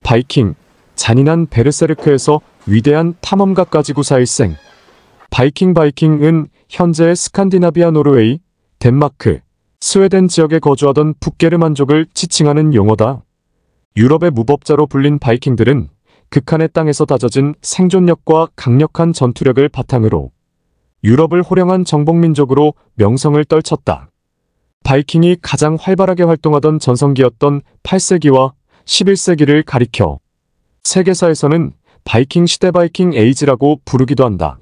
바이킹, 잔인한 베르세르크에서 위대한 탐험가까지 구사일생. 바이킹은 현재의 스칸디나비아, 노르웨이, 덴마크, 스웨덴 지역에 거주하던 북게르만족을 지칭하는 용어다. 유럽의 무법자로 불린 바이킹들은 극한의 땅에서 다져진 생존력과 강력한 전투력을 바탕으로 유럽을 호령한 정복민족으로 명성을 떨쳤다. 바이킹이 가장 활발하게 활동하던 전성기였던 8세기와 11세기를 가리켜 세계사에서는 바이킹 시대, 바이킹 에이지라고 부르기도 한다.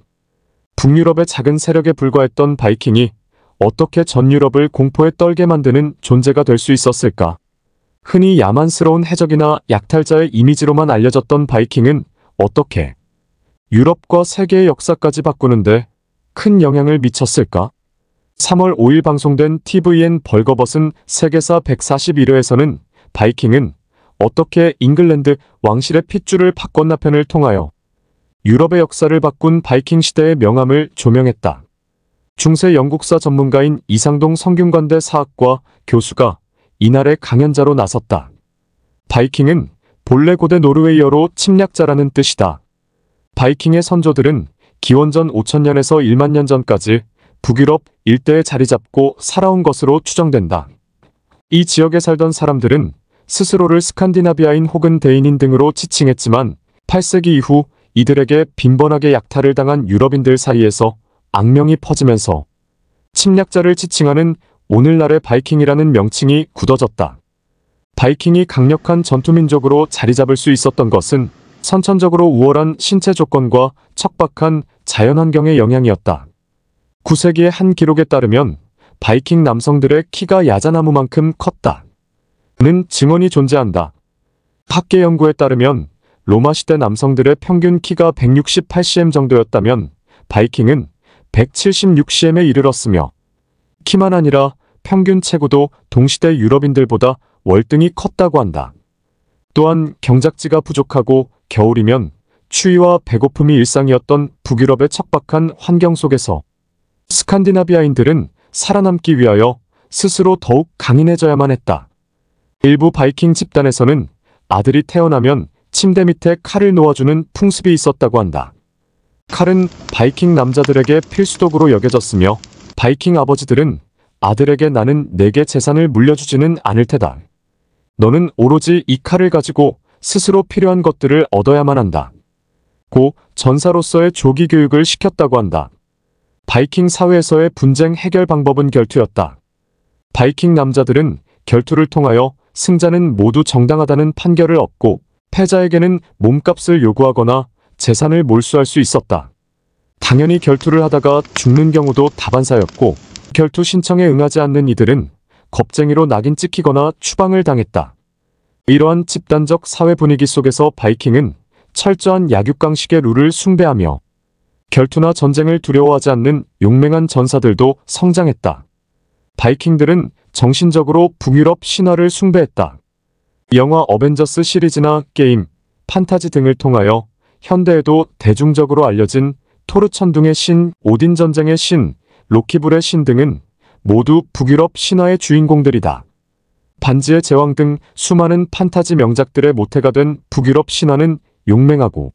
북유럽의 작은 세력에 불과했던 바이킹이 어떻게 전 유럽을 공포에 떨게 만드는 존재가 될 수 있었을까? 흔히 야만스러운 해적이나 약탈자의 이미지로만 알려졌던 바이킹은 어떻게 유럽과 세계의 역사까지 바꾸는데 큰 영향을 미쳤을까? 3월 5일 방송된 TVN 벌거벗은 세계사 141회에서는 바이킹은 어떻게 잉글랜드 왕실의 핏줄을 바꿨나 편을 통하여 유럽의 역사를 바꾼 바이킹 시대의 명암을 조명했다. 중세 영국사 전문가인 이상동 성균관대 사학과 교수가 이날의 강연자로 나섰다. 바이킹은 본래 고대 노르웨이어로 침략자라는 뜻이다. 바이킹의 선조들은 기원전 5000년에서 1만 년 전까지 북유럽 일대에 자리 잡고 살아온 것으로 추정된다. 이 지역에 살던 사람들은 스스로를 스칸디나비아인 혹은 대인인 등으로 지칭했지만 8세기 이후 이들에게 빈번하게 약탈을 당한 유럽인들 사이에서 악명이 퍼지면서 침략자를 지칭하는 오늘날의 바이킹이라는 명칭이 굳어졌다. 바이킹이 강력한 전투민족으로 자리 잡을 수 있었던 것은 선천적으로 우월한 신체 조건과 척박한 자연환경의 영향이었다. 9세기의 한 기록에 따르면 바이킹 남성들의 키가 야자나무만큼 컸다. 는 증언이 존재한다. 학계 연구에 따르면 로마 시대 남성들의 평균 키가 168cm 정도였다면 바이킹은 176cm에 이르렀으며 키만 아니라 평균 체구도 동시대 유럽인들보다 월등히 컸다고 한다. 또한 경작지가 부족하고 겨울이면 추위와 배고픔이 일상이었던 북유럽의 척박한 환경 속에서 스칸디나비아인들은 살아남기 위하여 스스로 더욱 강인해져야만 했다. 일부 바이킹 집단에서는 아들이 태어나면 침대 밑에 칼을 놓아주는 풍습이 있었다고 한다. 칼은 바이킹 남자들에게 필수도구로 여겨졌으며 바이킹 아버지들은 아들에게 나는 내게 재산을 물려주지는 않을 테다. 너는 오로지 이 칼을 가지고 스스로 필요한 것들을 얻어야만 한다. 고 전사로서의 조기 교육을 시켰다고 한다. 바이킹 사회에서의 분쟁 해결 방법은 결투였다. 바이킹 남자들은 결투를 통하여 승자는 모두 정당하다는 판결을 얻고 패자에게는 몸값을 요구하거나 재산을 몰수할 수 있었다. 당연히 결투를 하다가 죽는 경우도 다반사였고 결투 신청에 응하지 않는 이들은 겁쟁이로 낙인 찍히거나 추방을 당했다. 이러한 집단적 사회 분위기 속에서 바이킹은 철저한 약육강식의 룰을 숭배하며 결투나 전쟁을 두려워하지 않는 용맹한 전사들도 성장했다. 바이킹들은 정신적으로 북유럽 신화를 숭배했다. 영화 어벤져스 시리즈나 게임, 판타지 등을 통하여 현대에도 대중적으로 알려진 토르 천둥의 신, 오딘 전쟁의 신, 로키불의 신 등은 모두 북유럽 신화의 주인공들이다. 반지의 제왕 등 수많은 판타지 명작들의 모태가 된 북유럽 신화는 용맹하고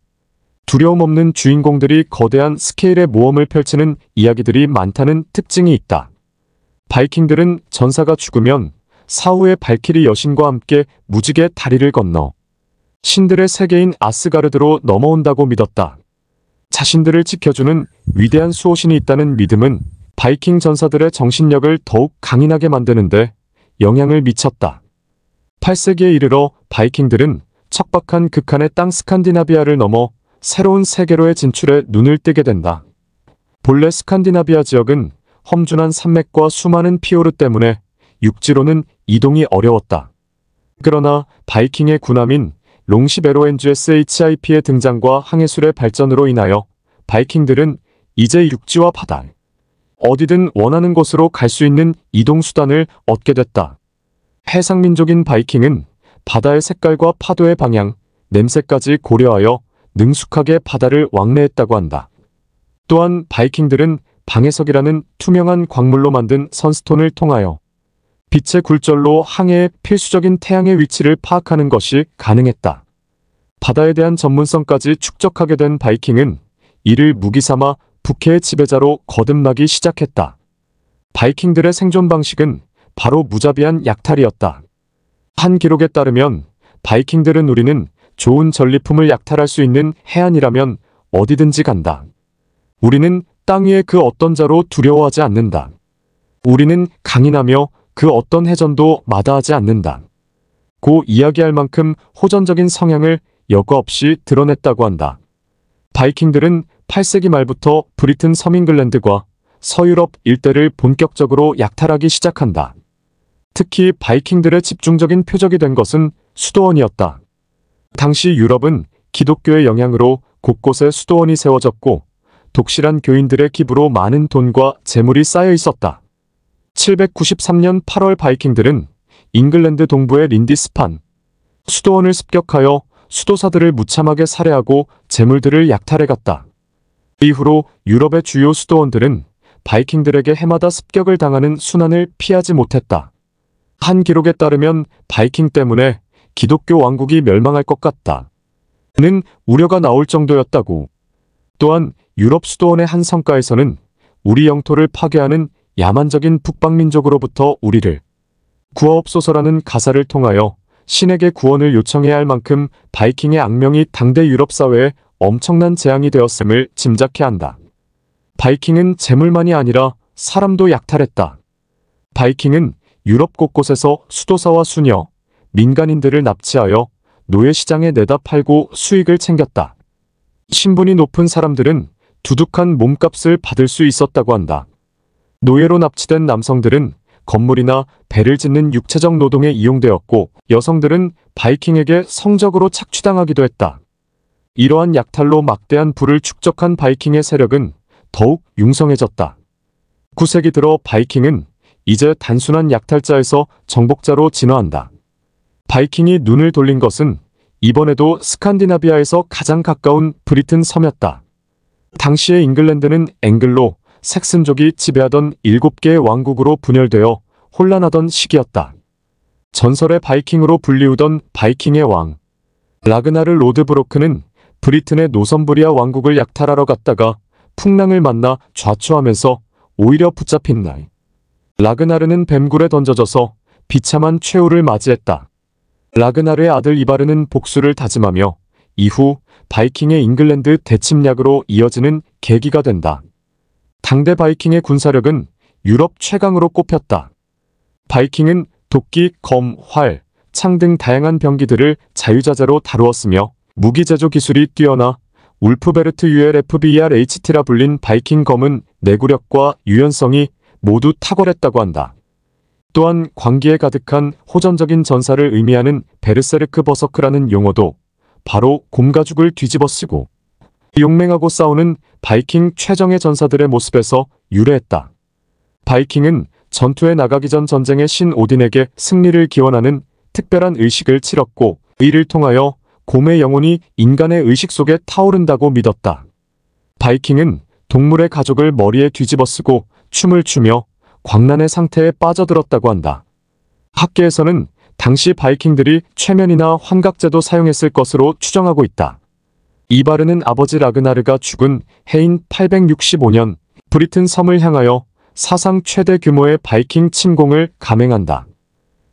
두려움 없는 주인공들이 거대한 스케일의 모험을 펼치는 이야기들이 많다는 특징이 있다. 바이킹들은 전사가 죽으면 사후의 발키리 여신과 함께 무지개 다리를 건너 신들의 세계인 아스가르드로 넘어온다고 믿었다. 자신들을 지켜주는 위대한 수호신이 있다는 믿음은 바이킹 전사들의 정신력을 더욱 강인하게 만드는데 영향을 미쳤다. 8세기에 이르러 바이킹들은 척박한 극한의 땅 스칸디나비아를 넘어 새로운 세계로의 진출에 눈을 뜨게 된다. 본래 스칸디나비아 지역은 험준한 산맥과 수많은 피오르 때문에 육지로는 이동이 어려웠다. 그러나 바이킹의 군함인 롱십 에로엔GSHIP의 등장과 항해술의 발전으로 인하여 바이킹들은 이제 육지와 바다, 어디든 원하는 곳으로 갈 수 있는 이동수단을 얻게 됐다. 해상민족인 바이킹은 바다의 색깔과 파도의 방향, 냄새까지 고려하여 능숙하게 바다를 왕래했다고 한다. 또한 바이킹들은 방해석이라는 투명한 광물로 만든 선스톤을 통하여 빛의 굴절로 항해의 필수적인 태양의 위치를 파악하는 것이 가능했다. 바다에 대한 전문성까지 축적하게 된 바이킹은 이를 무기 삼아 북해의 지배자로 거듭나기 시작했다. 바이킹들의 생존 방식은 바로 무자비한 약탈이었다. 한 기록에 따르면 바이킹들은 우리는 좋은 전리품을 약탈할 수 있는 해안이라면 어디든지 간다. 우리는 땅 위의 그 어떤 자로 두려워하지 않는다. 우리는 강인하며 그 어떤 해전도 마다하지 않는다. 고 이야기할 만큼 호전적인 성향을 여과 없이 드러냈다고 한다. 바이킹들은 8세기 말부터 브리튼 서밍글랜드과 서유럽 일대를 본격적으로 약탈하기 시작한다. 특히 바이킹들의 집중적인 표적이 된 것은 수도원이었다. 당시 유럽은 기독교의 영향으로 곳곳에 수도원이 세워졌고 독실한 교인들의 기부로 많은 돈과 재물이 쌓여 있었다. 793년 8월 바이킹들은 잉글랜드 동부의 린디스판 수도원을 습격하여 수도사들을 무참하게 살해하고 재물들을 약탈해갔다. 이후로 유럽의 주요 수도원들은 바이킹들에게 해마다 습격을 당하는 순환을 피하지 못했다. 한 기록에 따르면 바이킹 때문에 기독교 왕국이 멸망할 것 같다. 는 우려가 나올 정도였다고. 또한 유럽 수도원의 한 성가에서는 우리 영토를 파괴하는 야만적인 북방민족으로부터 우리를 구하옵소서라는 가사를 통하여 신에게 구원을 요청해야 할 만큼 바이킹의 악명이 당대 유럽 사회에 엄청난 재앙이 되었음을 짐작해야 한다. 바이킹은 재물만이 아니라 사람도 약탈했다. 바이킹은 유럽 곳곳에서 수도사와 수녀, 민간인들을 납치하여 노예시장에 내다 팔고 수익을 챙겼다. 신분이 높은 사람들은 두둑한 몸값을 받을 수 있었다고 한다. 노예로 납치된 남성들은 건물이나 배를 짓는 육체적 노동에 이용되었고 여성들은 바이킹에게 성적으로 착취당하기도 했다. 이러한 약탈로 막대한 부를 축적한 바이킹의 세력은 더욱 융성해졌다. 9세기 들어 바이킹은 이제 단순한 약탈자에서 정복자로 진화한다. 바이킹이 눈을 돌린 것은 이번에도 스칸디나비아에서 가장 가까운 브리튼 섬이었다. 당시의 잉글랜드는 앵글로 색슨족이 지배하던 7개의 왕국으로 분열되어 혼란하던 시기였다. 전설의 바이킹으로 불리우던 바이킹의 왕 라그나르 로드브로크는 브리튼의 노선부리아 왕국을 약탈하러 갔다가 풍랑을 만나 좌초하면서 오히려 붙잡힌 날 라그나르는 뱀굴에 던져져서 비참한 최후를 맞이했다. 라그나르의 아들 이바르는 복수를 다짐하며 이후 바이킹의 잉글랜드 대침략으로 이어지는 계기가 된다. 당대 바이킹의 군사력은 유럽 최강으로 꼽혔다. 바이킹은 도끼, 검, 활, 창 등 다양한 병기들을 자유자재로 다루었으며 무기 제조 기술이 뛰어나 울프베르트 ULFBERHT라 불린 바이킹 검은 내구력과 유연성이 모두 탁월했다고 한다. 또한 광기에 가득한 호전적인 전사를 의미하는 베르세르크 버서크라는 용어도 바로 곰가죽을 뒤집어쓰고 용맹하고 싸우는 바이킹 최정예 전사들의 모습에서 유래했다. 바이킹은 전투에 나가기 전 전쟁의 신 오딘에게 승리를 기원하는 특별한 의식을 치렀고 이를 통하여 곰의 영혼이 인간의 의식 속에 타오른다고 믿었다. 바이킹은 동물의 가죽을 머리에 뒤집어쓰고 춤을 추며 광란의 상태에 빠져들었다고 한다. 학계에서는 당시 바이킹들이 최면이나 환각제도 사용했을 것으로 추정하고 있다. 이바르는 아버지 라그나르가 죽은 해인 865년 브리튼 섬을 향하여 사상 최대 규모의 바이킹 침공을 감행한다.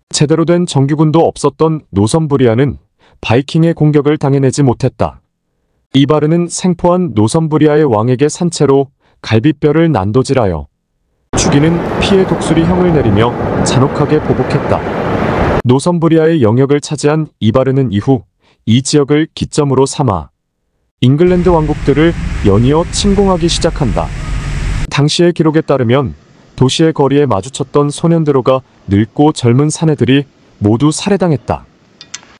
제대로 된 정규군도 없었던 노선부리아는 바이킹의 공격을 당해내지 못했다. 이바르는 생포한 노선부리아의 왕에게 산채로 갈비뼈를 난도질하여 죽이는 피해 독수리 형을 내리며 잔혹하게 보복했다. 노선부리아의 영역을 차지한 이바르는 이후 이 지역을 기점으로 삼아 잉글랜드 왕국들을 연이어 침공하기 시작한다. 당시의 기록에 따르면 도시의 거리에 마주쳤던 소년들호가 늙고 젊은 사내들이 모두 살해당했다.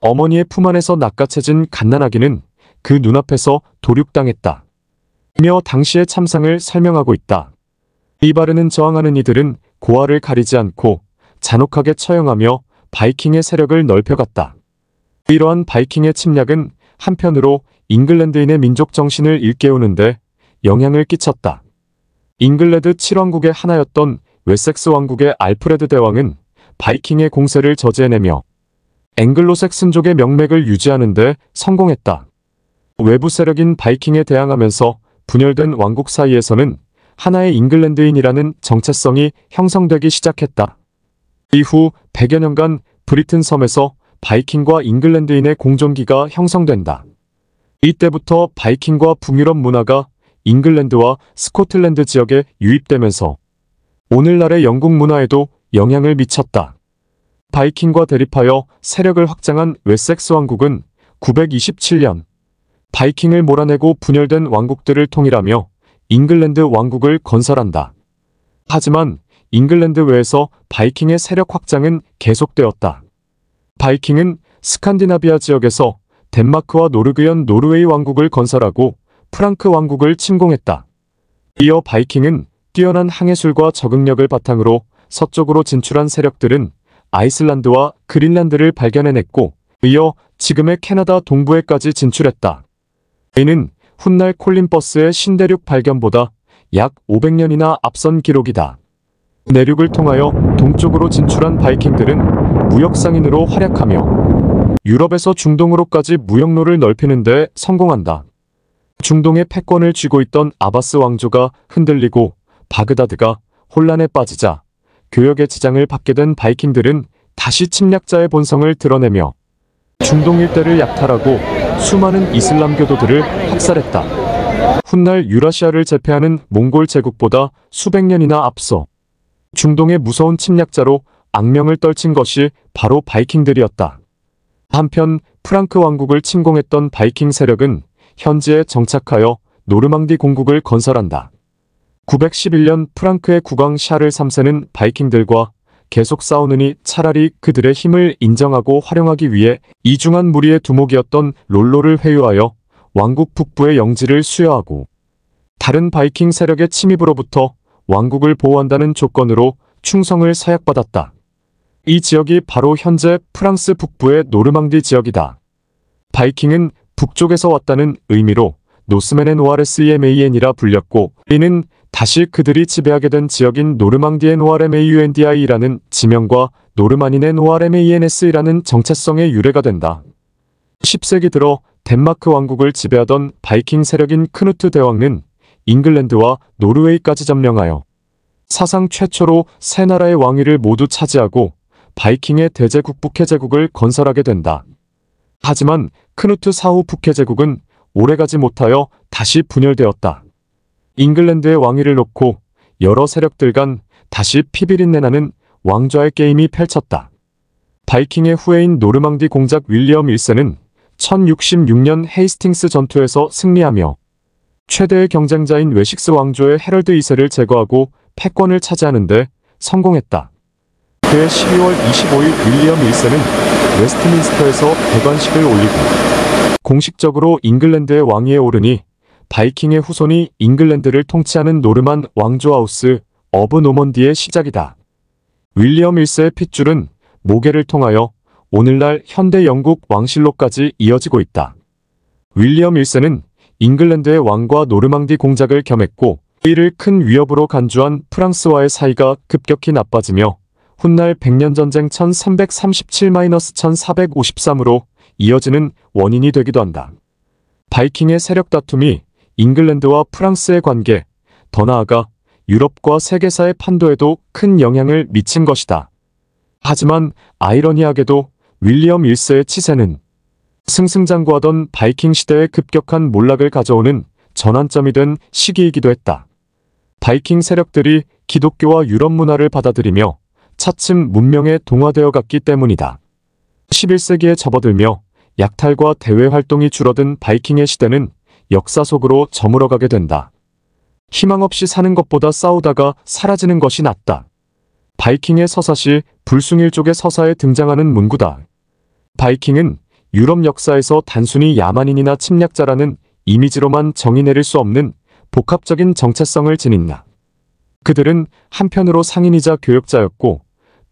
어머니의 품 안에서 낚아채진 갓난아기는 그 눈앞에서 도륙당했다. 며 당시의 참상을 설명하고 있다. 이바르는 저항하는 이들은 고아를 가리지 않고 잔혹하게 처형하며 바이킹의 세력을 넓혀갔다. 이러한 바이킹의 침략은 한편으로 잉글랜드인의 민족 정신을 일깨우는데 영향을 끼쳤다. 잉글랜드 7왕국의 하나였던 웨섹스 왕국의 알프레드 대왕은 바이킹의 공세를 저지해내며 앵글로색슨족의 명맥을 유지하는 데 성공했다. 외부 세력인 바이킹에 대항하면서 분열된 왕국 사이에서는 하나의 잉글랜드인이라는 정체성이 형성되기 시작했다. 이후 100여 년간 브리튼 섬에서 바이킹과 잉글랜드인의 공존기가 형성된다. 이때부터 바이킹과 북유럽 문화가 잉글랜드와 스코틀랜드 지역에 유입되면서 오늘날의 영국 문화에도 영향을 미쳤다. 바이킹과 대립하여 세력을 확장한 웨섹스 왕국은 927년 바이킹을 몰아내고 분열된 왕국들을 통일하며 잉글랜드 왕국을 건설한다. 하지만 잉글랜드 외에서 바이킹의 세력 확장은 계속되었다. 바이킹은 스칸디나비아 지역에서 덴마크와 노르그연 노르웨이 왕국을 건설하고 프랑크 왕국을 침공했다. 이어 바이킹은 뛰어난 항해술과 적응력을 바탕으로 서쪽으로 진출한 세력들은 아이슬란드와 그린란드를 발견해냈고 이어 지금의 캐나다 동부에까지 진출했다. 이는 훗날 콜림버스의 신대륙 발견보다 약 500년이나 앞선 기록이다. 내륙을 통하여 동쪽으로 진출한 바이킹들은 무역상인으로 활약하며 유럽에서 중동으로까지 무역로를 넓히는 데 성공한다. 중동의 패권을 쥐고 있던 아바스 왕조가 흔들리고 바그다드가 혼란에 빠지자 교역의 지장을 받게 된 바이킹들은 다시 침략자의 본성을 드러내며 중동 일대를 약탈하고 수많은 이슬람 교도들을 학살했다. 훗날 유라시아를 제패하는 몽골 제국보다 수백 년이나 앞서 중동의 무서운 침략자로 악명을 떨친 것이 바로 바이킹들이었다. 한편 프랑크 왕국을 침공했던 바이킹 세력은 현지에 정착하여 노르망디 공국을 건설한다. 911년 프랑크의 국왕 샤를 3세는 바이킹들과 계속 싸우느니 차라리 그들의 힘을 인정하고 활용하기 위해 이중한 무리의 두목이었던 롤로를 회유하여 왕국 북부의 영지를 수여하고 다른 바이킹 세력의 침입으로부터 왕국을 보호한다는 조건으로 충성을 서약받았다. 이 지역이 바로 현재 프랑스 북부의 노르망디 지역이다. 바이킹은 북쪽에서 왔다는 의미로 노스맨의 노아레스이에메이엔이라 불렸고 이는 다시 그들이 지배하게 된 지역인 노르망디의 노아레메이유엔디아이라는 지명과 노르만인의 노아레메이엔에스이라는 정체성의 유래가 된다. 10세기 들어 덴마크 왕국을 지배하던 바이킹 세력인 크누트 대왕은 잉글랜드와 노르웨이까지 점령하여 사상 최초로 세 나라의 왕위를 모두 차지하고 바이킹의 대제국 북해제국을 건설하게 된다. 하지만 크누트 사후 북해제국은 오래가지 못하여 다시 분열되었다. 잉글랜드의 왕위를 놓고 여러 세력들 간 다시 피비린내 나는 왕좌의 게임이 펼쳤다. 바이킹의 후예인 노르망디 공작 윌리엄 1세는 1066년 헤이스팅스 전투에서 승리하며 최대의 경쟁자인 웨식스 왕조의 헤럴드 2세를 제거하고 패권을 차지하는 데 성공했다. 그해 12월 25일 윌리엄 1세는 웨스트민스터에서 대관식을 올리고 공식적으로 잉글랜드의 왕위에 오르니 바이킹의 후손이 잉글랜드를 통치하는 노르만 왕조 하우스 어브 노먼디의 시작이다. 윌리엄 1세의 핏줄은 모계를 통하여 오늘날 현대 영국 왕실로까지 이어지고 있다. 윌리엄 1세는 잉글랜드의 왕과 노르망디 공작을 겸했고 이를 큰 위협으로 간주한 프랑스와의 사이가 급격히 나빠지며 훗날 백년전쟁 1337-1453으로 이어지는 원인이 되기도 한다. 바이킹의 세력 다툼이 잉글랜드와 프랑스의 관계, 더 나아가 유럽과 세계사의 판도에도 큰 영향을 미친 것이다. 하지만 아이러니하게도 윌리엄 1세의 치세는 승승장구하던 바이킹 시대의 급격한 몰락을 가져오는 전환점이 된 시기이기도 했다. 바이킹 세력들이 기독교와 유럽 문화를 받아들이며 차츰 문명에 동화되어 갔기 때문이다. 11세기에 접어들며 약탈과 대외 활동이 줄어든 바이킹의 시대는 역사 속으로 저물어가게 된다. 희망 없이 사는 것보다 싸우다가 사라지는 것이 낫다. 바이킹의 서사시 불숭일족의 서사에 등장하는 문구다. 바이킹은 유럽 역사에서 단순히 야만인이나 침략자라는 이미지로만 정의 내릴 수 없는 복합적인 정체성을 지닌다. 그들은 한편으로 상인이자 교역자였고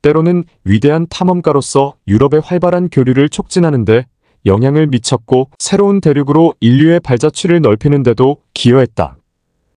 때로는 위대한 탐험가로서 유럽의 활발한 교류를 촉진하는 데 영향을 미쳤고 새로운 대륙으로 인류의 발자취를 넓히는 데도 기여했다.